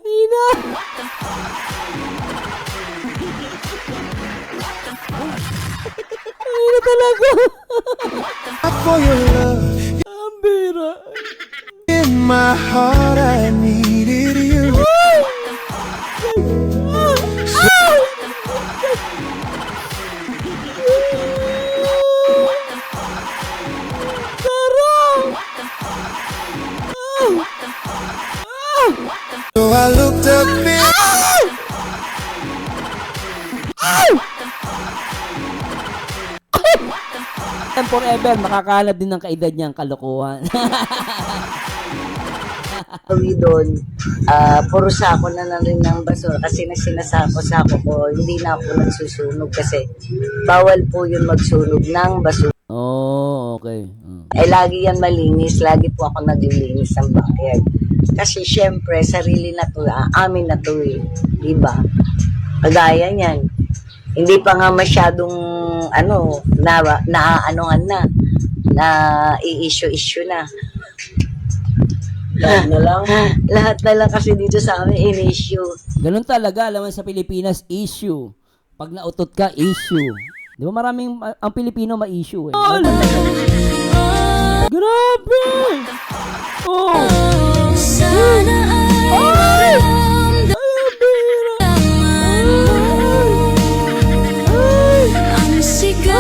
Ina! Ina talaga! For your love Ang bira! in my heart, I needed you. So I looked up in And forever, makakahanap din ng kaedad niyang kalokohan. Uwi doon, puro sako na rin ng basura kasi na sinasako-sako ko, hindi na ako nagsusunog kasi bawal po yun magsunog ng basura. Oh, okay. Lagi yan malinis, lagi po ako naglilinis ng backyard. Kasi syempre, sarili na to, amin na to diba? Kagaya niyan, hindi pa nga masyadong, naaanohan na i-issue na. Lahat na lang kasi dito sa amin in-issue. Ganun talaga, alam mo sa Pilipinas, issue. Pag nautot ka, issue. Di ba maraming, ang Pilipino ma-issue eh. Grabe! Oh! Sana ay ang sigaw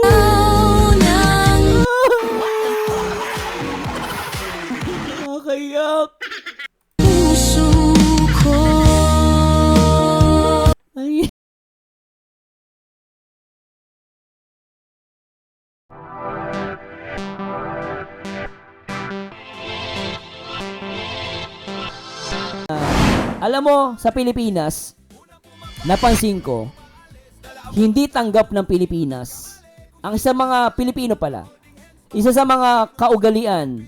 ng Nakakayak! puso ko. Ay. Alam mo, sa Pilipinas, napansin ko, hindi tanggap ng Pilipinas. Ang isa mga Pilipino pala, isa sa mga kaugalian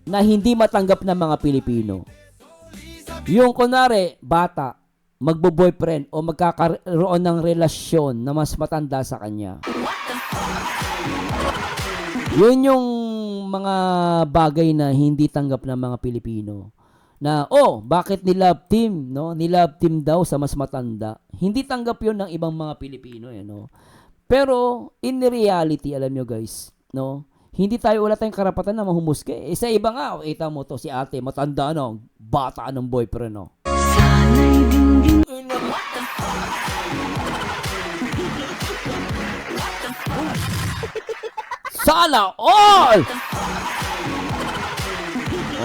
na hindi matanggap ng mga Pilipino. Yung kunwari, bata, magbo-boyfriend o magkakaroon ng relasyon na mas matanda sa kanya. Yun yung mga bagay na hindi tanggap ng mga Pilipino. Na, bakit ni-love team, no? Ni-love team daw sa mas matanda. Hindi tanggap yun ng ibang mga Pilipino, no? Pero, in reality, alam nyo guys, no? Wala tayong karapatan na mahumusga. Sa iba nga, kita mo to, si ate, matanda, no? Bata ng boyfriend, no? Sana all!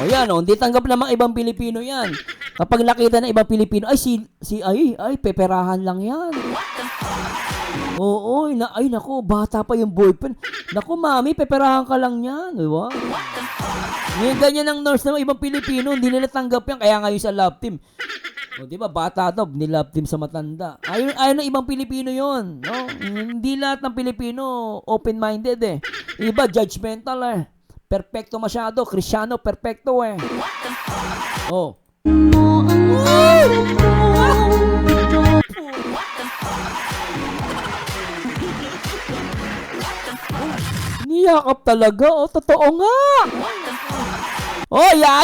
Yan, hindi tanggap namang ibang Pilipino yan. Kapag nakita ng ibang Pilipino, ay, peperahan lang yan. Oo, naku, bata pa yung boyfriend. Naku, mami, peperahan ka lang yan. Diba? Yung ganyan ang nurse ng ibang Pilipino, hindi nila tanggap yan. Kaya ngayon sa love team. Diba, bata daw, ni-love team sa matanda. Ayaw ng ibang Pilipino yon, no? Hindi lahat ng Pilipino open-minded eh. Iba, judgmental eh. Perfecto masyado. Kristyano, perfecto eh. Oh. Niyakap talaga. Totoo nga.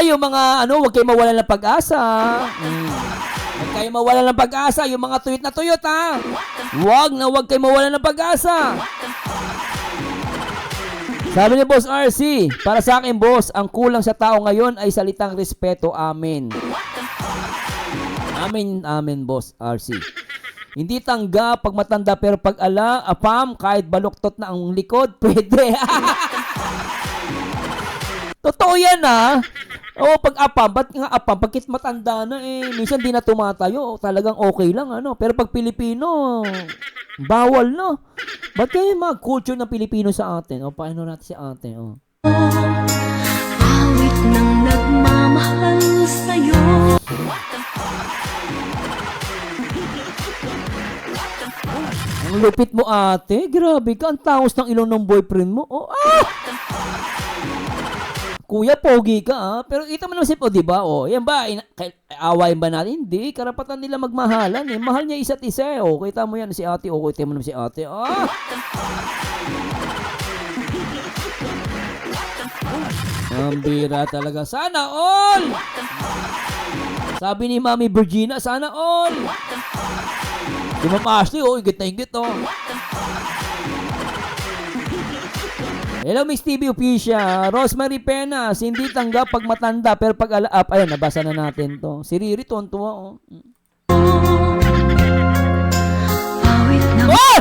Yung mga, huwag kayo mawalan ng pag-asa. Huwag kayo mawalan ng pag-asa. Yung mga tuyot na tuyot, ha. Huwag kayo mawalan ng pag-asa. Sabi ni Boss RC, para sa akin, boss, ang kulang sa tao ngayon ay salitang respeto. Amen. Amen, Boss RC. Hindi tanggap pag matanda, pero pag apam, kahit baluktot na ang likod, pwede. Totoo yan, ha? Pag apam, ba't nga apam? Pagkit matanda na, minsan di na tumatayo, talagang okay lang, Pero pag Pilipino, bawal, no? Ba't kayo mag-culture ng Pilipino sa atin? Paano natin si ate, Awit ng nagmamahal sa'yo. Ang lupit mo, ate. Grabe ka. Ang tangos ng ilong ng boyfriend mo. Kuya, pogi ka, Pero ito mo naman di ba? Yan ba? Awayin ba natin? Hindi. Karapatan nila magmahalan, Mahal niya isa't isa, Kita mo yan si ate, kita mo naman si ate, Ang bira talaga. Sana all! Sabi ni Mami Virginia, sana all! Si Ma'am Ashley, oh, ingit na ingit, oh. Hello, Miss TV Official. Rosemary Penas, hindi tanggap pag matanda, pero pag alaap, ayun, nabasa na natin to. Si Riri, tuwan-tuwa, oh. Awit ng Oh!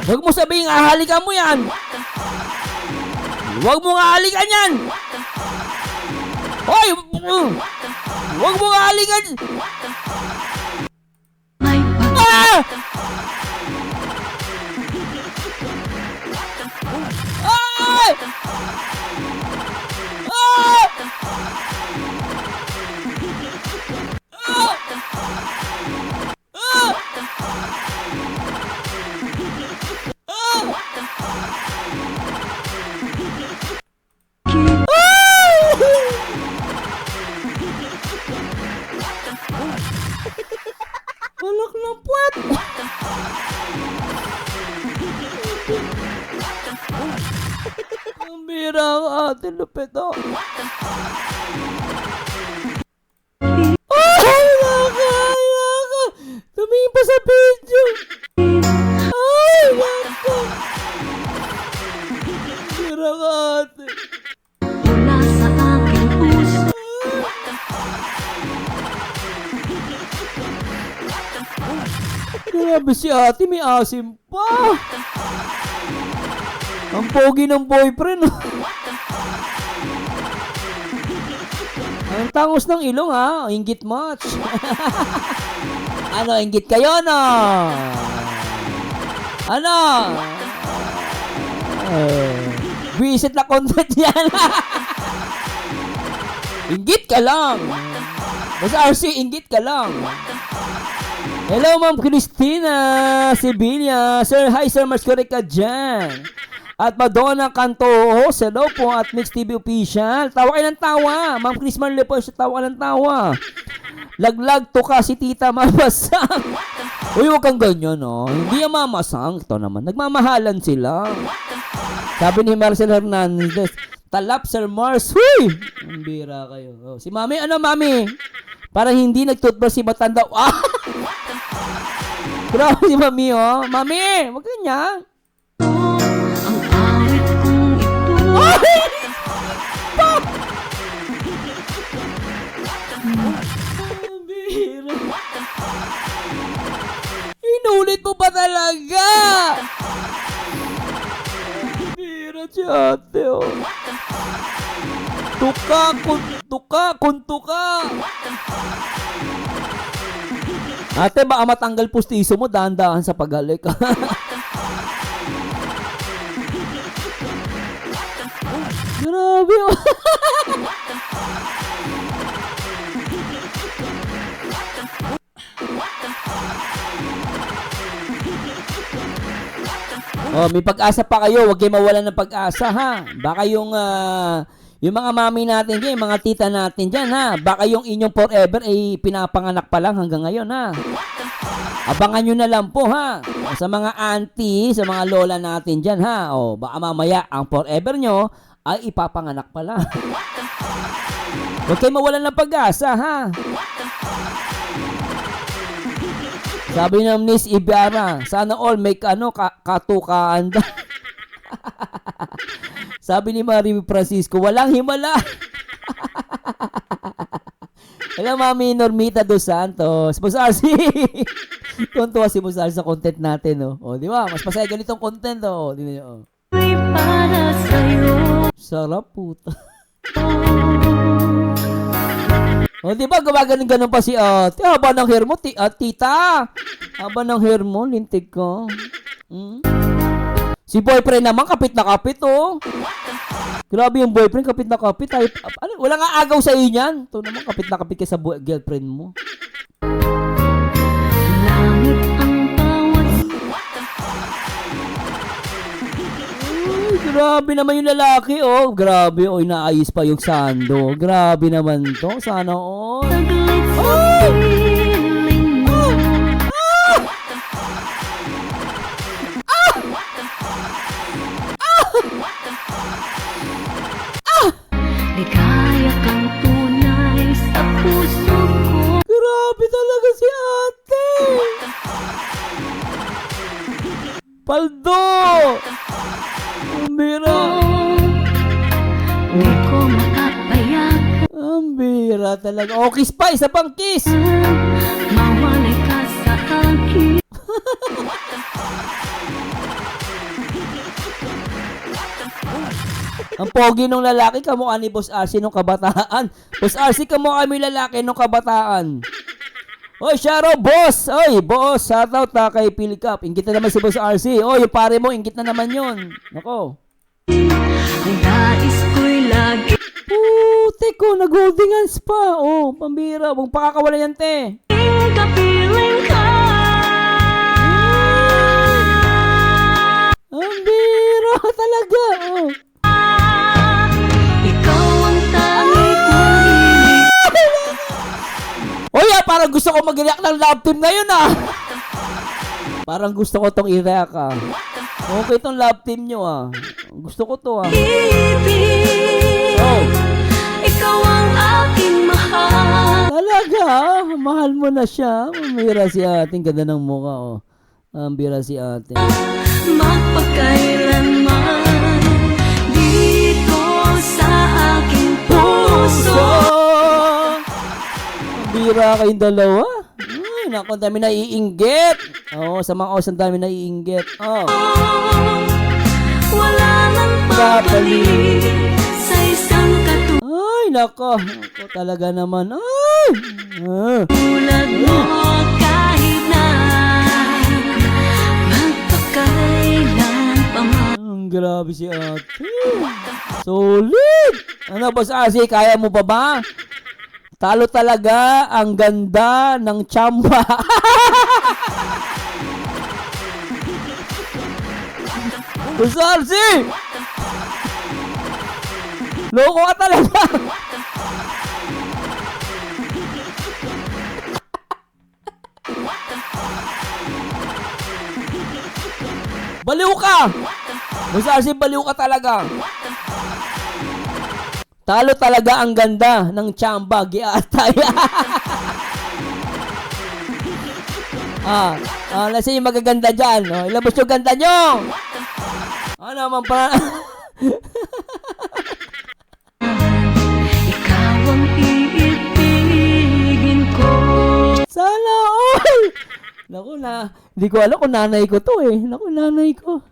Huwag mo sabihin, ahalikan mo yan. Huwag mo ahalikan yan. Hoy! Huwag mo ahalikan. may pag Ah! Ay! Ah! Ah! Ah! Alak ng puwet! Ang bira ang ating lupit, oh. Ay, naka! Tumingin pa sa video! Ay, naka! Bira ang ating. mula sa aking puso. Grabe si ate, may asim pa. Ang pogi ng boyfriend. Ang tangos ng ilong, ha? Inggit much. Ano, inggit kayo, no? Ano? Visit na content yan. Inggit ka lang. Basta RC, inggit ka lang. Hello, Ma'am Christina Sevilla. Sir, hi, Sir. Mas correct ka dyan. At Madonna Cantos. Hello po. At Mix TV Official. Tawa kayo ng tawa. Ma'am Chris Marle po. Tawa ka ng tawa. Laglag to ka si Tita Mamasang. Uy, huwag kang ganyan, no? Hindi yung mamasang. Ito naman. Nagmamahalan sila. Sabi ni Marcel Hernandez. Talap, Sir Mars. Huy! Ang bira kayo. Oh, si Mami, ano, Mami? Parang hindi nag-toothbrush si matanda. Ah! Grabe si Mami, oh. Mami, wag ganyan. Ang awit kong ito Ay! Ang bira. Inulit mo pa talaga. Ang bira si ate, oh. Kuntuka. Ate, baka matanggal pustiso mo, dahan-dahan sa paghalik. Grabe, oh. Oh, may pag-asa pa kayo, huwag kayo mawalan ng pag-asa, ha. Baka yung mga mami natin dyan, yung mga tita natin dyan, ha. Baka yung inyong forever ay pinapanganak pa lang hanggang ngayon, ha. Abangan nyo na lang po, ha. Sa mga auntie, sa mga lola natin dyan, ha. O, baka mamaya ang forever nyo ay ipapanganak pa lang. Huwag kayo mawalan ng pag-asa, ha. Sabi ng Miss Ibarra, sana all may katukaan. Sabi ni Marie Francisco, walang himala. Hello, Mami Normita Dos Santos. Musasi. Tuntua si Musasi sa content natin, no? O, di ba? Mas masaya ganitong content, oh. Di ba? Oh. ay para sa'yo. Sarap, puta. O, di ba? Gumaganon-ganon pa si ate. Haba ng hair mo, tita. Haba ng hair mo, lintig ko. Si boyfriend naman, kapit na kapit, oh. Grabe yung boyfriend, kapit na kapit. Ay, ano, wala nga agaw sa inyan. Ito naman, kapit na kapit ka sa girlfriend mo. Langit ang bawat Ay, grabe naman yung lalaki, oh. Grabe, oh, inaayos pa yung sando. Grabe naman to. Sana all. saglit sa piling mo. Di ko makapayagan Ang bira talaga. Oh, kiss pa. Isa pang kiss. mawalay ka sa akin. Ang pogi nung lalaki, kamukha ni Boss RC nung kabataan. Boss RC, kamukha mo yung lalaki nung kabataan. Oy, Sharo, boss! Oy, boss, shoutout na kay Philcap. Ingit na naman si Boss RC. Oy, yung pare mo, ingit na naman yun. Nako. Ang nais ko'y lagi Puti ko, nag-holding hands pa. Oh, pambira. Huwag pakakawala yan, te. kapiling ka. Ang bira talaga. Oh. Ikaw ang tangi kong hilig. Oy, parang gusto ko mag-react ng love team ngayon, ah. Parang gusto ko tong i-react, ah. Okay tong love team nyo, ah. Gusto ko to, ah. Ibig, Oh. ikaw ang aking mahal. Talaga, ah. Mahal mo na siya. Mamira si ate. Ang ganda ng mukha, oh. Ang bira si ate. Magpakailanman dito sa aking puso. Ang bira kayong dalawa. Ay, naku, ang dami naiinggit. Oo, sa mga os, ang dami naiinggit. Oh. Wala nang papalit sa isang Ay, nako. Ako talaga naman. Ay! Ah. katulad mo kahit na magpakailan pa man. Ang grabe si ate. Solid! Ano, Boss Asi, kaya mo pa ba? Talo talaga ang ganda ng tsamba. Boss Asi! Loko ka talaga! Baliw ka! Boss Arsi, baliw ka talaga. Talo talaga ang ganda ng tsamba. Giatay. Nasa yung magaganda dyan. Oh, ilabas yung ganda nyo. Ano naman pa? Ikaw ang iibigin ko. Sana all! Naku na, hindi ko alam kung nanay ko to eh. Naku, nanay ko.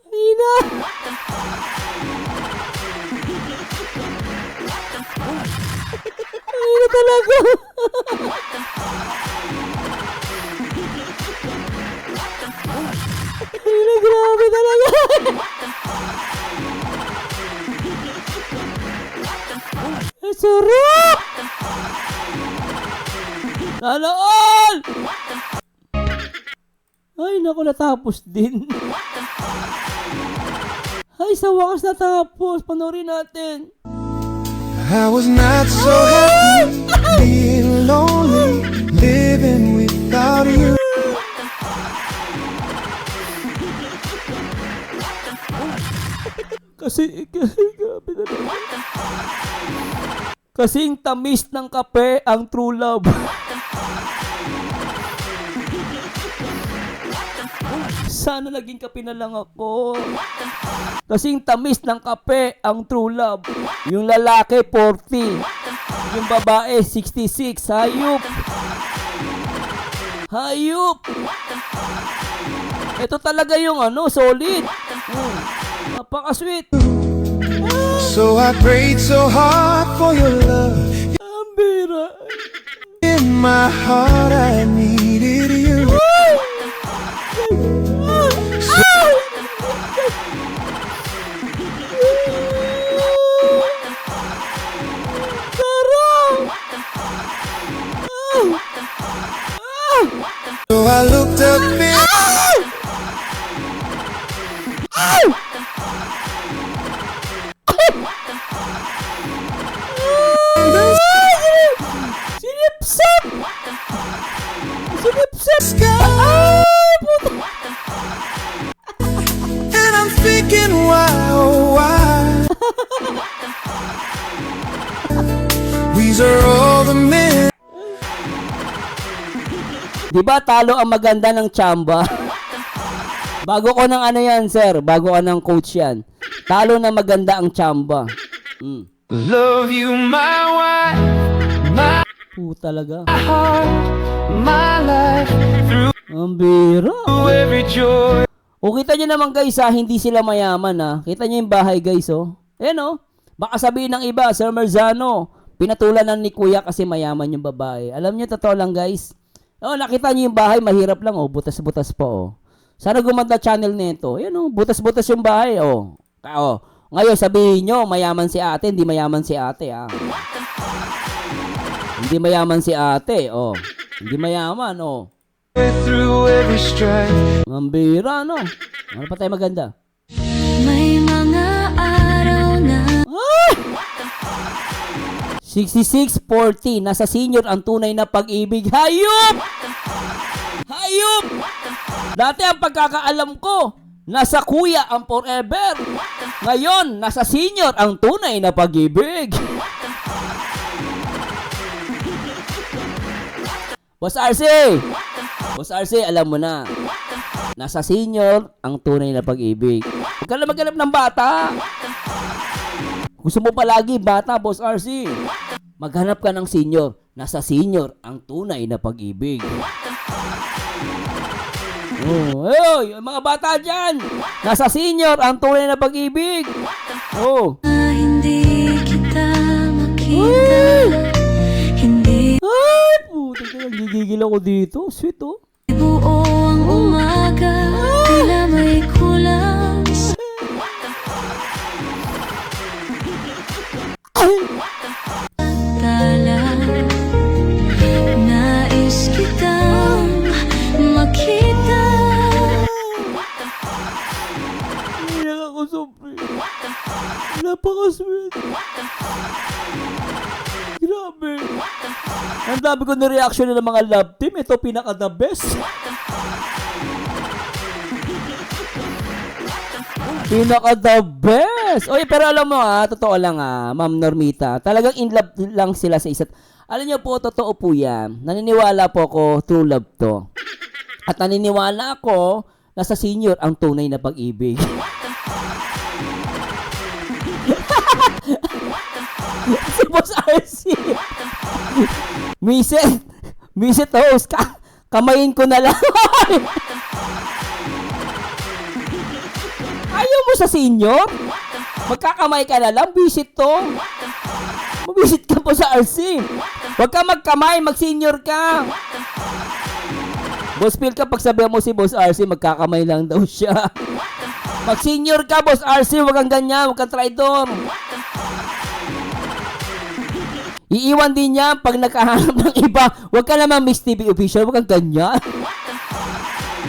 Ina! Ina talaga! Ina, grabe talaga! Ang sarap! Sana all! Ay, naku, natapos din. Ay, sa wakas natapos. Panoorin natin. I was not so happy being lonely, living without you. Grabe na naman. Kasing tamis ng kape ang true love. Sana naging kape na lang ako. Kasing tamis ng kape ang true love. Yung lalaki 40. Yung babae 66. Hayop. Hayop. Ito talaga yung solid. Napaka-sweet. So I prayed so hard for your love. Ang bira. In my heart I needed you. So I looked up in Sinipsip! Di ba talo ang maganda ng tsamba? Bago ko ng ano yan, sir. Bago ko ng coach yan. Talo na maganda ang tsamba. Love you, my wife, my Talaga. heart, my life, through Ang bira. every joy. O kita nyo naman guys ha, hindi sila mayaman ha. Kita nyo yung bahay guys oh. Ayan oh. Baka sabihin ng iba, Sir Marzano, pinatulan ng ni Kuya kasi mayaman yung babae. Alam nyo, totoo lang guys. Oh, nakita nyo yung bahay, mahirap lang oh. Butas-butas pa oh. Sana gumanda channel nito. Ayan oh, butas-butas yung bahay oh. Ngayon sabihin nyo, mayaman si ate, hindi mayaman si ate ah. Hindi mayaman si ate oh. Hindi mayaman oh. Through every strife. Ang bira no. Ano pa tayo maganda? May mga araw na 66-40, nasa senior ang tunay na pag-ibig. Hayop! Hayop! Dati ang pagkakaalam ko, nasa kuya ang forever. Ngayon, nasa senior ang tunay na pag-ibig. Boss RC! Boss RC, alam mo na. Nasa senior ang tunay na pag-ibig. Huwag ka na maghanap ng bata. Gusto mo palagi bata, Boss RC. Maghanap ka ng senior. Nasa senior ang tunay na pag-ibig. Oh, hey, mga bata dyan. Nasa senior ang tunay na pag-ibig. Oh. hindi kita makita. Hindi Ay, puto ka. Gigigil ako dito. Sweet oh. buo ang umaga. Tila may kulang sa tala. Nais kitang makita. Iyak ako, Sophie. Napaka-sweet. Grabe. Ang dami ko na reaction ng mga love team. Ito pinaka-the best. Pinaka-the best. Oy, pero alam mo totoo lang Ma'am Normita. Talagang in love lang sila sa isa't. Alam niyo po, totoo po yan. Naniniwala po ako, true love to. At naniniwala ako na sa senior ang tunay na pag-ibig. Si Boss RC. Miset host. Kamayin ko na lang. Ayaw mo sa senior? Magkakamay ka na lang, visit to. Mag-visit ka po sa RC. Huwag ka magkamay, mag-senior ka. Boss Phil, kapag sabihan mo si Boss RC, magkakamay lang daw siya. Mag-senior ka, Boss RC, huwag kang ganyan, huwag kang traitor. Iiwan din niya pag nakahanap ng iba. Huwag ka naman Miss TV official, huwag kang ganyan.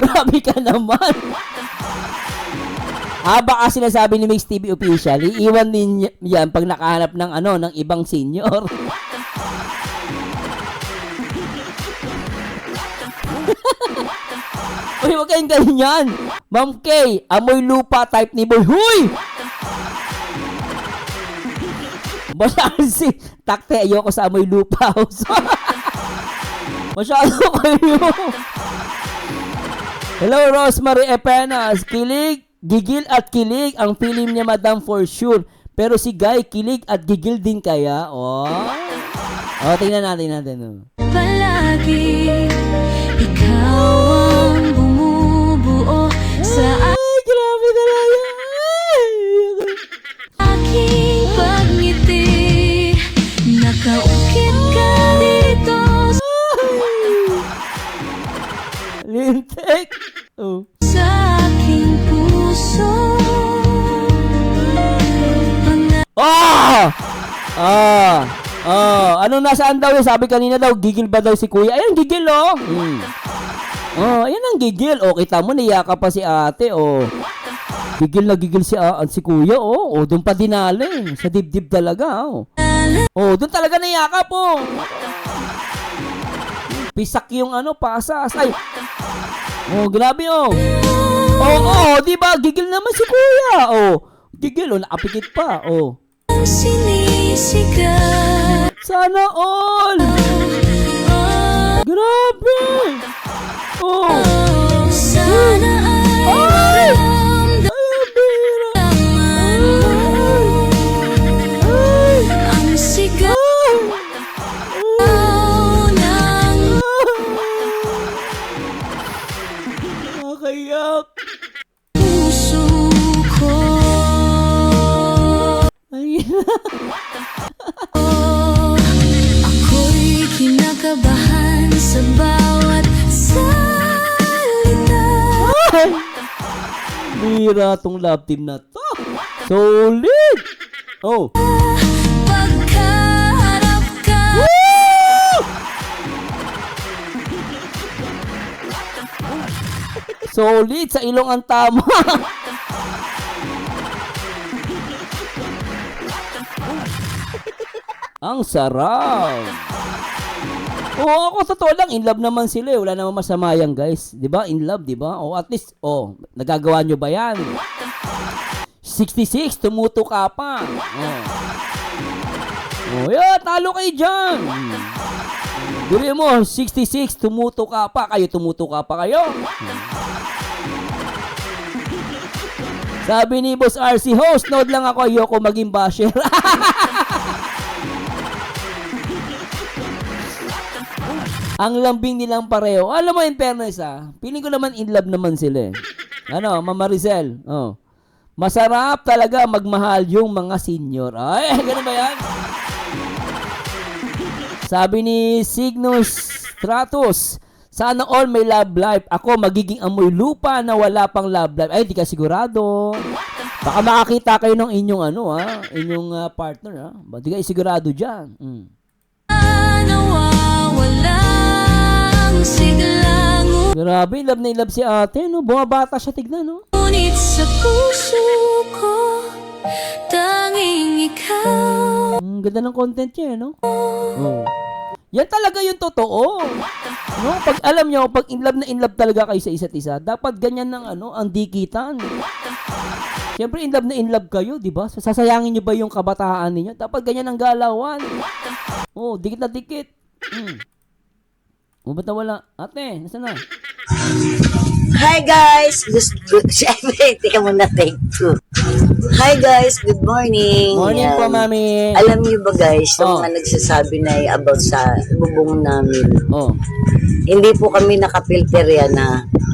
Grabe ka naman. Baka sinasabi ni Mix TV official, iiwan din yan pag nakahanap ng ng ibang senior. Uy, huwag kayong ganyan. Ma'am Kay, amoy lupa type ni Boy. Huy! Basta si takte, ayoko sa amoy lupa. Masyado kayo. Hello, Rosemary Epenas. Kilig, gigil at kilig ang film niya, Madam, for sure. Pero si Guy, kilig at gigil din kaya. Oh, tingnan natin. Palagi ikaw ang bumubuo sa Ay, grabe talaga. aking pagngiti. Nakaukit ka dito Lintek. Oh. sa aking puso. Anong nasaan daw yun? Sabi kanina daw, gigil ba daw si Kuya? Ayan, gigil oh. Ayan ang gigil. Oh, kita mo, niyaka pa si ate oh. Gigil na gigil si Kuya oh. Oh, doon pa dinali. Sa dibdib talaga oh. Oh, doon talaga niyaka po. Pisak yung pasas. Ay. Oh, grabe oh. Oh, di ba? Gigil naman si Kuya. Oh, gigil oh, nakapikit pa oh. Ang sinisigaw. Sana all. Grabe. Oh! Sana ay maramdaman mo ang sigaw ng Nakakayak. puso ko. Ay, Ako'y kinakabahan sa bawat salita. bira tong love team na to. Solid! Oh. Pagkaharap ka, Solid sa ilong ang tama. Ang sarap. Oo, ako totoo lang, in love naman sila eh. Wala namang masama yan, guys. 'Di ba? In love, 'di ba? O at least, nagagawa nyo ba yan? 66, tumuto ka pa. Yeah, talo kayo dyan. Duri mo, 66, tumuto ka pa. Kayo, tumuto ka pa kayo. Sabi ni Boss RC, host, nod lang ako, ayoko maging basher. Ang lambing nilang pareho. Alam mo, in fairness feeling ko naman in love naman sila eh. Ano, Mama Rizel? Oh. Masarap talaga magmahal yung mga senior. Ay, ganun ba yan? Sabi ni Cygnus Stratus, sana all may love life. Ako magiging amoy lupa na wala pang love life. Ay, di ka sigurado. Baka makakita kayo ng inyong inyong partner Ba, di ka sigurado dyan. nawawalang siglang. Grabe, love na love si ate, no? Bumabata siya, tignan, no? Ngunit sa puso ko, tanging ikaw. Ang ganda ng content niya, no? Oh. Yan talaga yung totoo. No? Pag alam nyo, pag in love talaga kayo sa isa't isa, dapat ganyan ng ang dikitan. Siyempre, in love kayo, di ba? Sasayangin nyo ba yung kabataan ninyo? Dapat ganyan ang galawan. Oh, dikit na dikit. Ba't nawala? Ate, nasa na? Hi guys! Siyempre, tika muna, take two. Hi guys, good morning. Morning po, mami. Alam niyo ba guys, yung mga nagsasabi na about sa bubong namin, Oh. hindi po kami nakapilter yan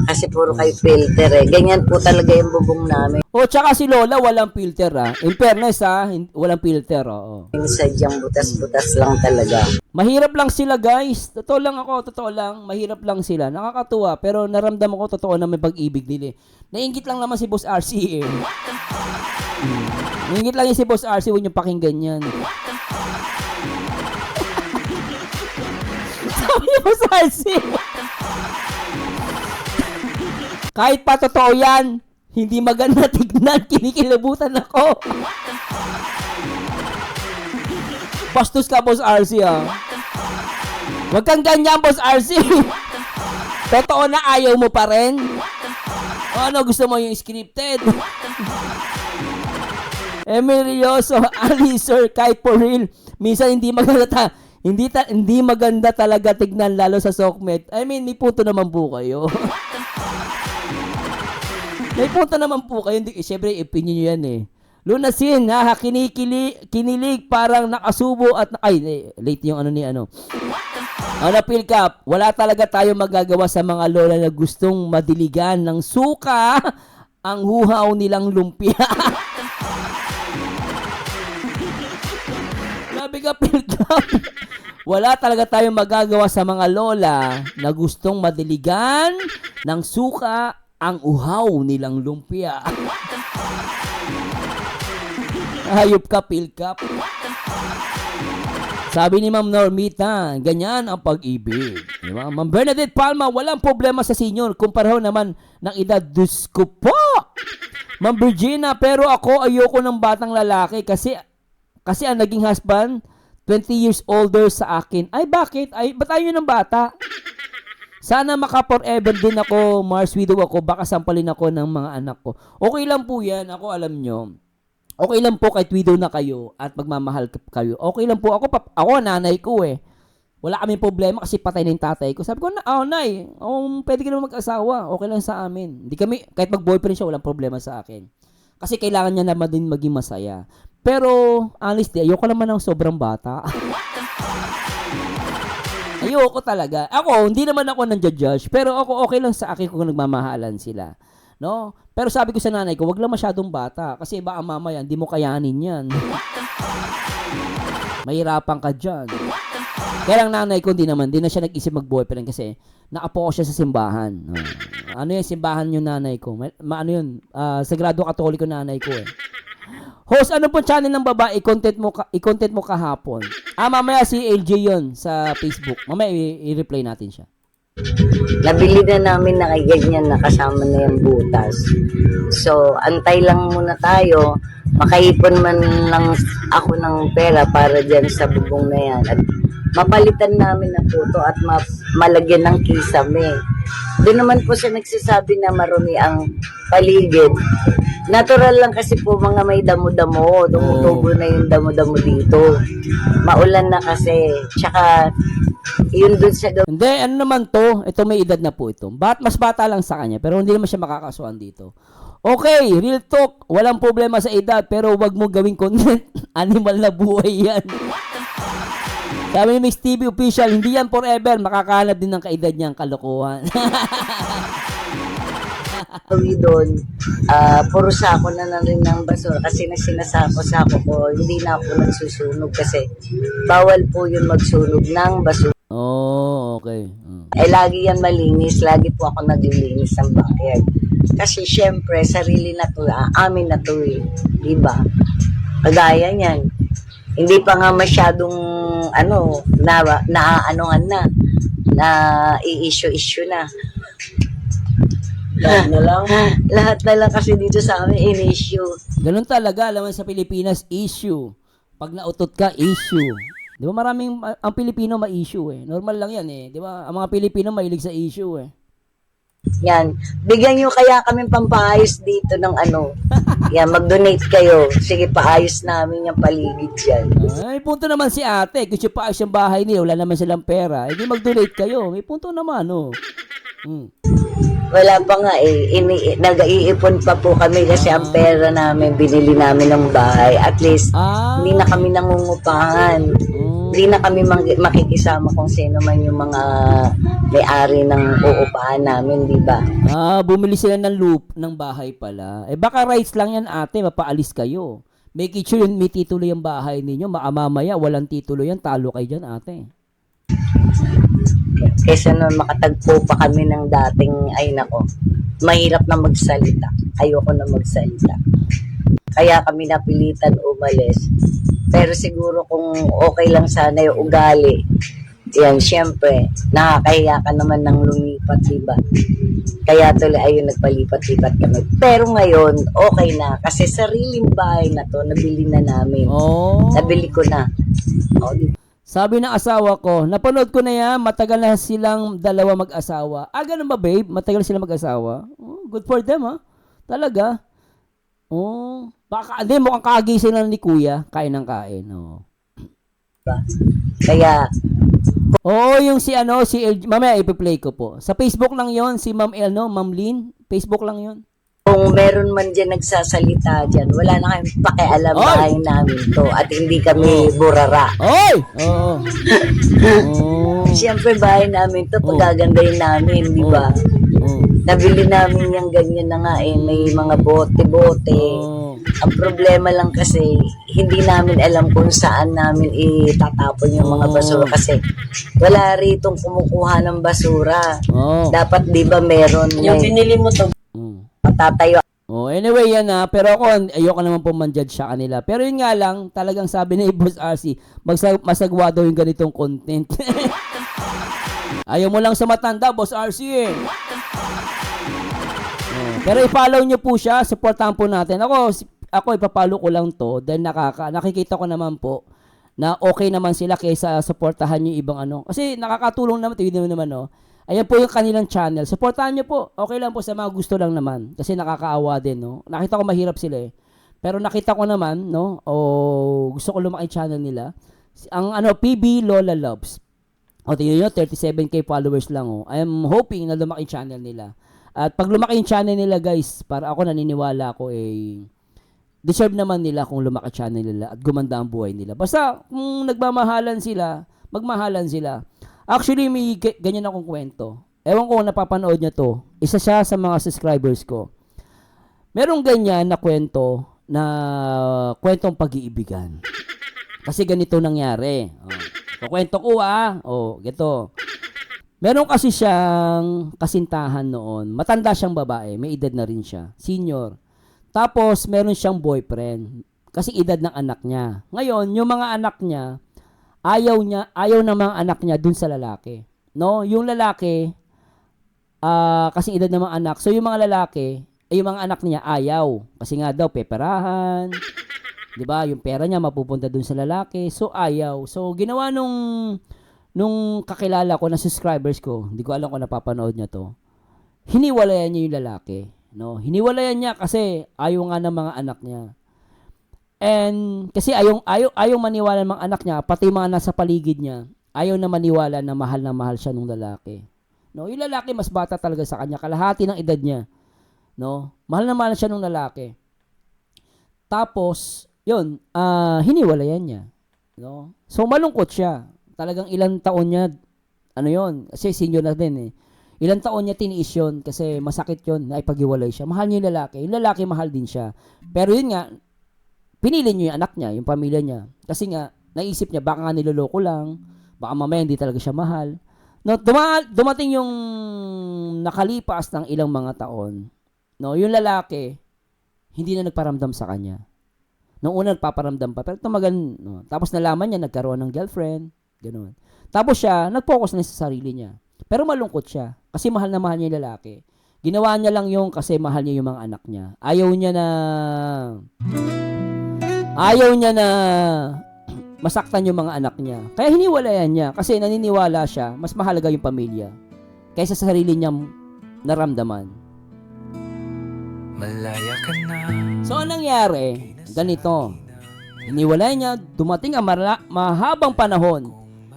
kasi puro kayo filter Ganyan po talaga yung bubong namin. Oh, tsaka si Lola walang filter In fairness walang filter Yung sadyang butas-butas lang talaga. Mahirap lang sila, guys. Totoo lang. Mahirap lang sila. Nakakatuwa, pero naramdaman ko totoo na may pag-ibig nila. Nainggit lang naman si Boss RC Nainggit lang yung si Boss RC, huwag niyo pakinggan yan. Sabi ni Boss RC. Kahit pa totoo yan, hindi maganda tignan, kinikilabutan ako. Bastos ka, Boss RC Huwag kang ganyan, Boss RC. Totoo na ayaw mo pa rin. O ano, gusto mo yung scripted? Emilioso, Ali, sir, kahit for real, minsan hindi maganda hindi maganda talaga tignan, lalo sa Sokmed. I mean, may punto naman po kayo. May punto naman po kayo. Siyempre, opinion nyo yan Lunasin, kinilig, parang nakasubo at late yung Phil Cap, wala talaga tayo magagawa sa mga lola na gustong madiligan ng suka ang huhaw nilang lumpia. Sabi ka, Phil Cap, wala talaga tayong magagawa sa mga lola na gustong madiligan ng suka ang uhaw nilang lumpia. Hayop ka, Phil Cap. Sabi ni Ma'am Normita, ganyan ang pag-ibig. Diba? Ma'am Bernadette Palma, walang problema sa senior. Kumparaho naman ng edad, Diyos ko po. Ma'am Virginia, pero ako ayoko ng batang lalaki kasi ang naging husband, 20 years older sa akin. Ay, bakit? Ba't ayaw ng bata? Sana maka-forever din ako, Mars widow ako, baka sampalin ako ng mga anak ko. Okay lang po yan, ako alam nyo. Okay lang po kahit widow na kayo at magmamahal kayo. Okay lang po. Ako nanay ko Wala kaming problema kasi patay na yung tatay ko. Sabi ko, nay, pwede ka naman mag-asawa. Okay lang sa amin. Hindi kami, kahit mag-boyfriend siya, walang problema sa akin. Kasi kailangan niya naman din maging masaya. Pero, honestly, ayoko naman ng sobrang bata. Ayoko talaga. Ako, hindi naman ako nang-judge. Pero ako, okay lang sa akin kung nagmamahalan sila. No? Pero sabi ko sa nanay ko, wag lang masyadong bata. Kasi baka mamaya, hindi mo kayanin yan. Mahirapan ka dyan. Kaya lang nanay ko, hindi na siya nag-isip mag-boyfriend kasi nakapokus siya sa simbahan. Ano yung simbahan yung nanay ko? Ano yun? Sagrado Katoliko nanay ko eh. Host, ano po channel ng babae? I-content mo kahapon. Mamaya si LJ yun sa Facebook. Mamaya i-reply natin siya. Nabili na namin na kay ganyan na kasama na yung butas. So, antay lang muna tayo. Makaipon man lang ako ng pera para dyan sa bubong na yan. At mapalitan namin ng puto at malagyan ng kisame. Doon naman po siya nagsasabi na marumi ang paligid. Natural lang kasi po mga may damo-damo. Tumutubo na yung damo-damo dito. Maulan na kasi. Tsaka, yun dun sa Hindi, ano naman to? Ito may edad na po ito. Mas bata lang sa kanya, pero hindi naman siya makakasuhan dito. Okay, real talk. Walang problema sa edad, pero wag mo gawing content. Animal na buhay yan. Sabi ni Miss TV Official, hindi yan forever. Makakahanap din ng kaedad niyang kalokohan. Uwi doon, puro sako na rin ng basura kasi sinasako-sako ko, hindi na ako nagsusunog kasi bawal po yun magsunog ng basura. Oh, okay. Lagi yan malinis, lagi po ako naglilinis ng backyard. Kasi syempre, sarili na to, amin na to eh, diba? Kagaya niyan, hindi pa nga masyadong, na i-issue na. Lahat na lang kasi dito sa amin in-issue. Ganun talaga, alam mo sa Pilipinas, issue. Pag nautot ka, issue. Di ba maraming, ang Pilipino ma-issue eh. Normal lang yan eh. Di ba? Ang mga Pilipino mahilig sa issue eh. Yan. Bigyan nyo kaya kami pampaayos dito ng Yan, mag-donate kayo. Sige, paayos namin yung paligid dyan. May punto naman si ate. Gusto pa ayos yung bahay niya, wala naman silang pera. Hindi mag-donate kayo. May punto naman, oh. Wala pa nga eh. Nag-iipon pa po kami kasi ang pera namin, binili namin ng bahay. At least, hindi na kami nangungupahan. Hindi na kami makikisama kung sino man yung mga may-ari ng uupahan namin, di ba? Bumili sila ng bahay pala. Baka rights lang yan ate, mapaalis kayo. Make sure yun, may titulo yung bahay ninyo. Mamaya, walang titulo yan, talo kayo dyan ate. Kesa noon makatagpo pa kami ng dating, mahirap na magsalita. Ayoko na magsalita. Kaya kami napilitan umalis. Pero siguro kung okay lang sana yung ugali, yan, syempre, nakakahiya ka naman ng lumipat, diba? Kaya tuloy ayun, nagpalipat-lipat kami. Pero ngayon, okay na. Kasi sariling bahay na to, nabili na namin. Nabili ko na. Diba? Sabi ng asawa ko, napanood ko na yan, matagal na silang dalawa mag-asawa. Ganun ba babe? Matagal sila mag-asawa? Good for them ha? Talaga? Baka, mukhang kagising lang ni kuya, kain ng kain. Kaya, yung si LG, mamaya ipi-play ko po. Sa Facebook lang yon si Ma'am Ma'am Lynn, Facebook lang yon. kung meron man dyan nagsasalita dyan, wala na kayong pakialam bahay namin to at hindi kami burara. Oo. Siyempre bahay namin to, pagagandahin namin, di ba? Nabili namin yung ganyan na nga may mga bote-bote. Ang problema lang kasi, hindi namin alam kung saan namin itatapon yung mga basura kasi wala ritong kumukuha ng basura. Dapat di ba meron yung binili mo to, matatayo. Anyway yan pero ako ayoko naman po man-judge sa kanila. Pero yun nga lang, talagang sabi ni Boss RC, masagwa daw yung ganitong content. Ayaw mo lang sa matanda, Boss RC eh. Pero i-follow nyo po siya, supportahan po natin. Ako ipapalo ko lang to dahil nakikita ko naman po na okay naman sila kaysa supportahan nyo ibang Kasi nakakatulong naman, tignan naman Ayan po yung kanilang channel. Supportahan nyo po. Okay lang po sa mga gusto lang naman. Kasi nakakaawa din, Nakita ko mahirap sila eh. Pero nakita ko naman, gusto ko lumaki channel nila. Ang PB Lola Loves. O, tingnan nyo, 37k followers lang, oh. I'm hoping na lumaki yung channel nila. At pag lumaki yung channel nila, guys, para ako naniniwala ako, deserve naman nila kung lumaki channel nila at gumanda ang buhay nila. Basta, kung nagmamahalan sila, magmahalan sila. Actually, may ganyan akong kwento. Ewan ko kung napapanood niya to. Isa siya sa mga subscribers ko. Merong ganyan na kwento, na kwentong pag-iibigan. Kasi ganito nangyari. Kukwento ko gito. Meron kasi siyang kasintahan noon. Matanda siyang babae, may edad na rin siya. Senior. Tapos, meron siyang boyfriend. Kasi edad ng anak niya. Ngayon, yung mga anak niya, ayaw ng mga anak niya dun sa lalaki. No? Yung lalaki, kasi edad ng mga anak. So, yung mga lalaki, yung mga anak niya ayaw. Kasi nga daw, peperahan. 'Di ba? Yung pera niya mapupunta dun sa lalaki. So, ayaw. So, ginawa nung kakilala ko na subscribers ko, hindi ko alam kung napapanood niya to, hiniwalayan niya yung lalaki. No? Hiniwalayan niya kasi ayaw nga ng mga anak niya. And kasi ayaw maniwala ng mga anak niya, pati mga nasa paligid niya, ayaw na maniwala na mahal siya nung lalaki. No? Yung lalaki mas bata talaga sa kanya, kalahati ng edad niya. No? Mahal na mahal siya nung lalaki. Tapos, yun, hiniwalayan niya. No? So, malungkot siya. Talagang ilang taon niya, kasi senior na din eh. Ilang taon niya tiniis yun kasi masakit yun na ipag-iwalay siya. Mahal niya yung lalaki. Yung lalaki mahal din siya. Pero yun nga, pinili niya yung anak niya, yung pamilya niya. Kasi nga, naisip niya, baka nga niloloko lang, baka mamaya hindi talaga siya mahal. No, dumating yung nakalipas ng ilang mga taon. No, yung lalaki, hindi na nagparamdam sa kanya. Nung una nagpaparamdam pa, pero tumagal, no. Tapos nalaman niya, nagkaroon ng girlfriend, gano'n. Tapos siya, nag-focus na sa sarili niya. Pero malungkot siya, kasi mahal na mahal niya yung lalaki. Ginawa niya lang yung kasi mahal niya yung mga anak niya. Ayaw niya na masaktan yung mga anak niya. Kaya hiniwalayan niya, kasi naniniwala siya, mas mahalaga yung pamilya, kaysa sa sarili niyang naramdaman. Malaya ka na. So, anong nangyari? Ganito. Hiniwalay niya, dumating ang mahabang panahon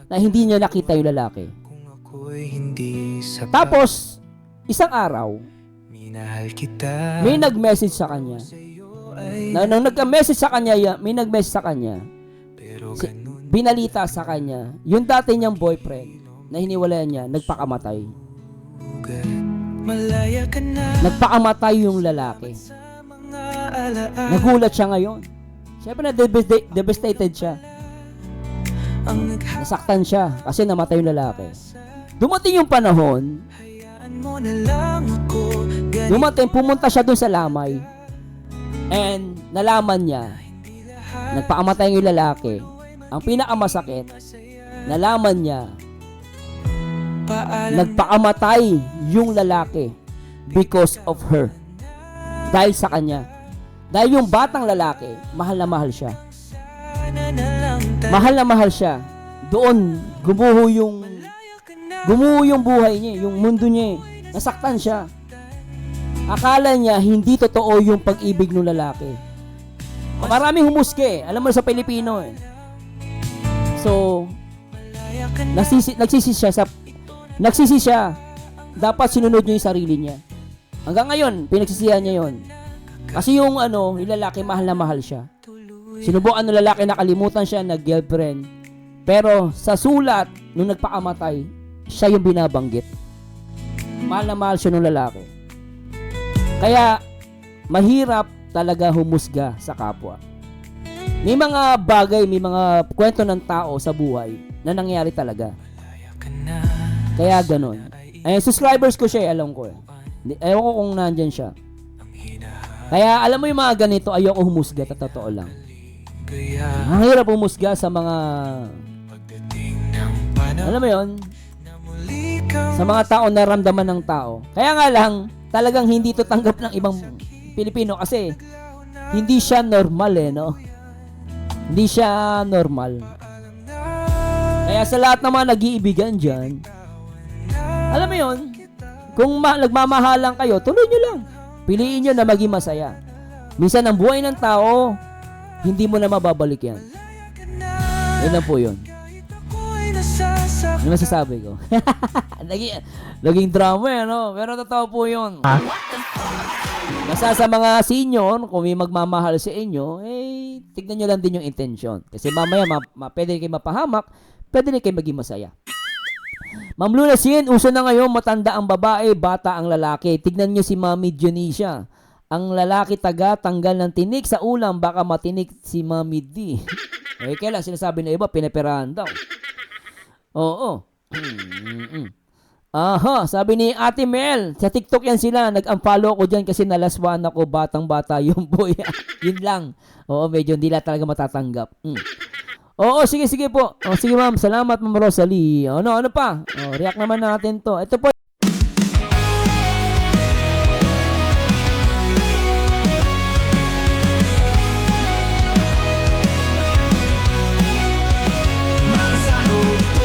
na hindi niya nakita yung lalaki. Kung ako'y hindi sapat, Tapos, isang araw, minahal kita. may nag-message sa kanya. Nung nagka-message sa kanya, may nag-message sa kanya, Pero ganun binalita sa kanya, yung dati niyang boyfriend na hiniwalayan niya, nagpakamatay. ugat. Malaya ka na. Nagpakamatay yung lalaki. Sa mga alaala. Nagulat siya ngayon. Siyempre na devastated siya. Ang Nasaktan siya kasi namatay yung lalaki. Dumating yung panahon, naghayaan mo na lang ako. dumating, pumunta siya dun sa lamay. And nalaman niya, nagpakamatay yung lalaki. Ang pinakamasakit, nalaman niya, nagpakamatay yung lalaki because of her. Dahil sa kanya. Dahil yung batang lalaki, mahal na mahal siya. Mahal na mahal siya. Doon, gumuho yung buhay niya, yung mundo niya. Nasaktan siya. Akala niya, hindi totoo yung pag-ibig ng lalaki. Maraming humuske. Alam mo sa Pilipino eh. So, nagsisi siya. Dapat sinunod niya yung sarili niya. Hanggang ngayon, pinagsisihan niya yon. Kasi yung yung lalaki, mahal na mahal siya. Sinubukan ng lalaki, nakalimutan siya, nag-girlfriend. Pero sa sulat, nung nagpakamatay, siya yung binabanggit. Mahal na mahal siya ng lalaki. Kaya, mahirap talaga humusga sa kapwa. May mga bagay, may mga kwento ng tao sa buhay na nangyari talaga. Kaya ganon. Ay, subscribers ko siya, alam ko eh. Ewan ko kung nandyan siya. Kaya alam mo yung mga ganito, ayoko humusga, totoo lang. Ang hirap humusga sa mga, alam mo yun, sa mga tao na ramdaman ng tao. Kaya nga lang, talagang hindi to tanggap ng ibang Pilipino kasi hindi siya normal eh, no? Hindi siya normal. Kaya sa lahat ng mga nag-iibigan dyan, alam mo yun, kung nagmamahalan kayo, tuloy nyo lang. Piliin nyo na maging masaya. Minsan ang buhay ng tao, hindi mo na mababalik yan. Yan lang po yun. Ako'y nasa Ano masasabi ko? Naging drama eh, no? Pero totoo po yun. Basta sa mga senior, kung may magmamahal sa inyo, eh, tignan nyo lang din yung intention. Kasi mamaya, pwede kayo mapahamak, pwede rin kayo maging masaya. Ma'am Luna Sin, uso na ngayon, matanda ang babae, bata ang lalaki. Tignan nyo si Mami Dionisia. Ang lalaki tanggal ng tinik sa ulam, baka matinik si Mami D. Eh, kaya lang, sinasabi na iba, pinaperahan daw. Oo. Aha, sabi ni Ate Mel, sa TikTok yan sila, nag-unfollow ko dyan kasi nalaswan ako, batang-bata yung boy. Yun lang. Oo, medyo hindi lang talaga matatanggap. Oo, sige po. Sige ma'am, salamat ma'am Rosalie. Ano pa? React naman natin to. Ito po.